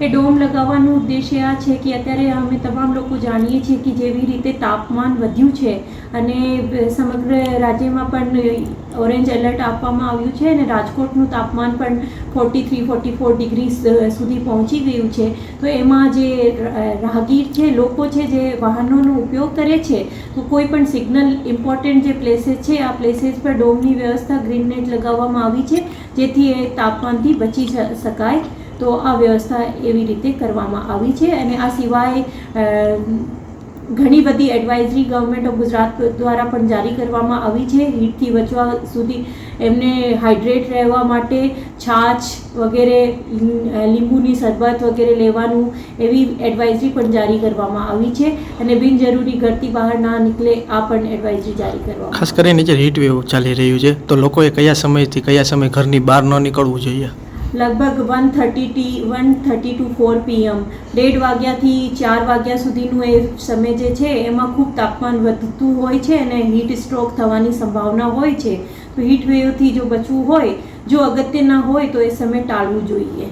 એ dome લગાવવાનો ઉદ્દેશ્ય આ છે કે અત્યારે અમે તમામ લોકો જાણીએ છીએ કે જેવી રીતે તાપમાન વધ્યું છે અને સમગ્ર રાજ્યમાં પણ ઓરેન્જ એલર્ટ આપવામાં આવ્યું છે અને રાજકોટનું તાપમાન પણ 43-44 ડિગ્રી સુધી પહોંચી ગયું છે. તો એમાં જે રાહગીર છે, લોકો છે જે વાહનોનો ઉપયોગ કરે છે, તો કોઈ પણ સિગ્નલ ઇમ્પોર્ટન્ટ જે પ્લેસીસ છે આ પ્લેસીસ પર ડોમની વ્યવસ્થા ગ્રીન નેટ લગાવવામાં આવી છે જેથી એ તાપમાનથી બચી શકાય. તો આ વ્યવસ્થા એવી રીતે કરવામાં આવી છે. અને આ સિવાય ઘણી બધી એડવાઇઝરી ગવર્મેન્ટ ઓફ ગુજરાત દ્વારા પણ જારી કરવામાં આવી છે. હીટથી બચવા સુધી એમને હાઇડ્રેટ રહેવા માટે છાશ વગેરે, લીંબુની શરબત વગેરે લેવાનું એવી એડવાઇઝરી પણ જારી કરવામાં આવી છે. અને બિનજરૂરી ઘરથી બહાર ના નીકળે આ પણ એડવાઇઝરી જારી કરવામાં. ખાસ કરીને જે હીટ વેવ ચાલી રહ્યું છે તો લોકોએ કયા સમયથી કયા સમય ઘરની બહાર ન નીકળવું જોઈએ? લગભગ 1:30 to 4 PM 1:30 વાગ્યાથી 4 વાગ્યા સુધીનું એ સમય જે છે એમાં ખૂબ તાપમાન વધતું હોય છે અને હીટ સ્ટ્રોક થવાની સંભાવના હોય છે. તો હીટ વેવથી જો બચવું હોય, જો અગત્ય ના હોય તો એ સમય ટાળવું જોઈએ.